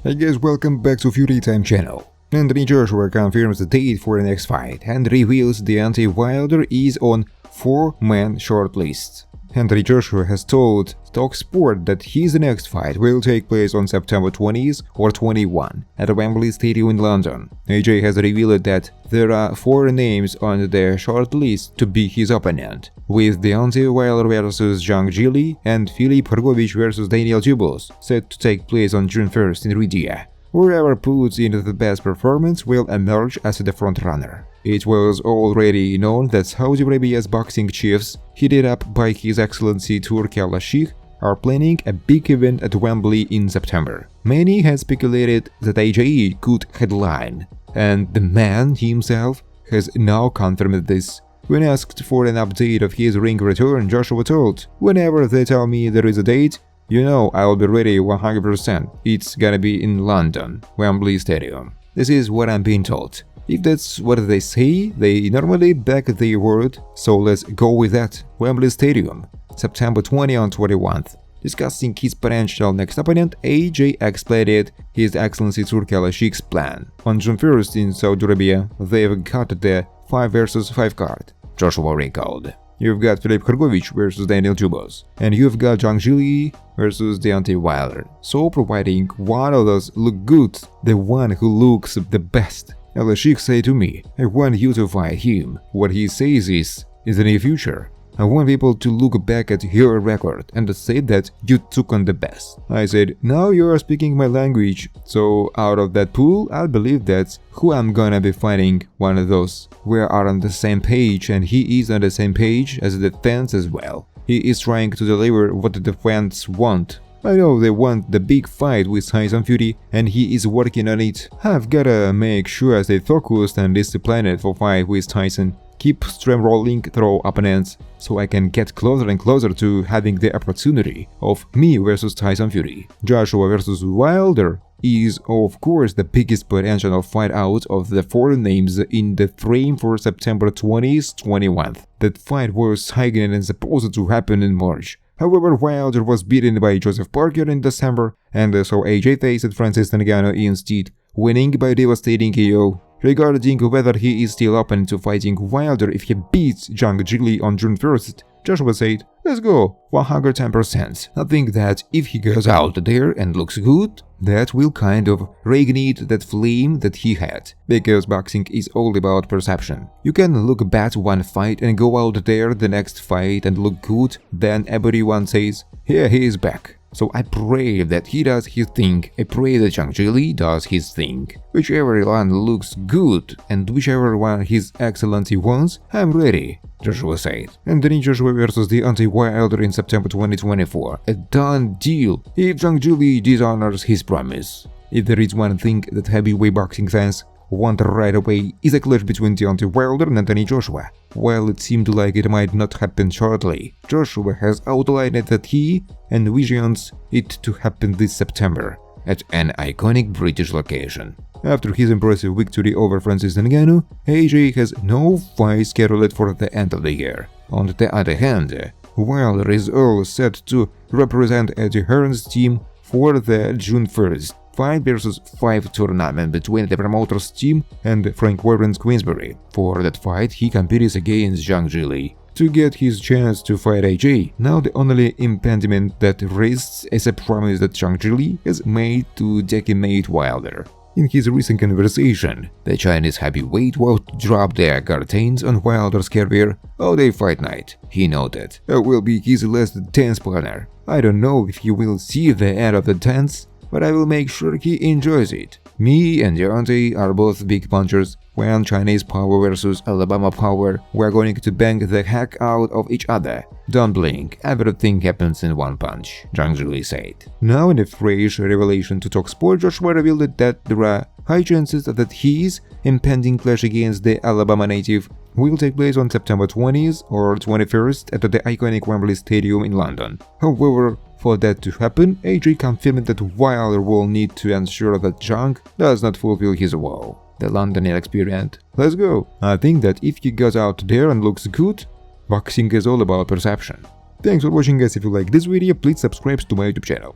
Hey guys, welcome back to Fury Time channel. Anthony Joshua confirms the date for the next fight and reveals Deontay Wilder is on 4-man shortlist. Anthony Joshua has told TalkSport that his next fight will take place on September 20th or 21 at Wembley Stadium in London. AJ has revealed that there are 4 names on the shortlist to be his opponent, with Deontay Wilder vs Zhang Jili and Filip Hrgovic vs Daniel Dubois set to take place on June 1st in Riyadh. Whoever puts in the best performance will emerge as the frontrunner. It was already known that Saudi Arabia's boxing chiefs, headed up by His Excellency Turki Al-Sheikh, are planning a big event at Wembley in September. Many had speculated that AJ could headline, and the man himself has now confirmed this. When asked for an update of his ring return, Joshua told, "Whenever they tell me there is a date, you know I'll be ready 100%. It's gonna be in London, Wembley Stadium. This is what I'm being told." If that's what they say, they normally back their word, so let's go with that. Wembley Stadium, September 20 and 21st. Discussing his potential next opponent, AJ explained His Excellency Turki Al-Sheikh's plan. On June 1st in Saudi Arabia, they've got the 5 vs 5 card, Joshua recalled. You've got Filip Hrgovic vs Daniel Dubois, and you've got Zhang Jili vs Deontay Wilder. So providing one of those look good, the one who looks the best. Al-Sheikh said to me, "I want you to fight him." What he says is, "In the near future, I want people to look back at your record and say that you took on the best." I said, "Now you are speaking my language, so out of that pool, I'll believe that's who I'm gonna be fighting, one of those. We are on the same page and he is on the same page as the fans as well. He is trying to deliver what the fans want. I know they want the big fight with Tyson Fury and he is working on it. I've gotta make sure I stay focused and disciplined for fight with Tyson. Keep steamrolling through opponents so I can get closer and closer to having the opportunity of me versus Tyson Fury." Joshua versus Wilder is of course the biggest potential fight out of the 4 names in the frame for September 20th, 21st. That fight was signed and supposed to happen in March. However, Wilder was beaten by Joseph Parker in December, and so AJ faced Francis Ngannou instead, winning by devastating KO. Regarding whether he is still open to fighting Wilder if he beats Zhang Jili on June 1st, Joshua said, "Let's go, 110%. I think that if he goes out there and looks good, that will kind of reignite that flame that he had, because boxing is all about perception. You can look bad one fight and go out there the next fight and look good, then everyone says, here he is back. So I pray that he does his thing, I pray that Zhang Jili does his thing. Whichever one looks good and whichever one His Excellency wants, I'm ready," Joshua said. Anthony Joshua vs Deontay Wilder in September 2024, a done deal if Zhang Jili dishonors his promise. If there is one thing that heavyweight boxing fans want right away, is a clash between Deontay Wilder and Anthony Joshua. While it seemed like it might not happen shortly, Joshua has outlined that he envisions it to happen this September at an iconic British location. After his impressive victory over Francis Ngannou, AJ has no fight scheduled for the end of the year. On the other hand, Wilder is all set to represent Eddie Hearn's team for the June 1st 5 vs 5 tournament between the promoter's team and Frank Warren's Queensberry. For that fight, he competes against Zhang Jili to get his chance to fight AJ. Now the only impediment that rests is a promise that Zhang Jili has made to decimate Wilder. In his recent conversation, the Chinese heavyweight won't drop their curtains on Wilder's career all day fight night. He noted, "I will be his last dance partner. I don't know if he will see the end of the dance, but I will make sure he enjoys it. Me and Deontay are both big punchers. When Chinese power versus Alabama power, we're going to bang the heck out of each other. Don't blink, everything happens in one punch," Zhang Jili said. Now in a fresh revelation to TalkSport, Joshua revealed that there are high chances that his impending clash against the Alabama native will take place on September 20th or 21st at the iconic Wembley Stadium in London. However, for that to happen, AJ confirmed that Wilder will need to ensure that Zhang does not fulfill his vow. The London experience. Let's go. I think that if he goes out there and looks good, boxing is all about perception. Thanks for watching guys. If you like this video, please subscribe to my YouTube channel.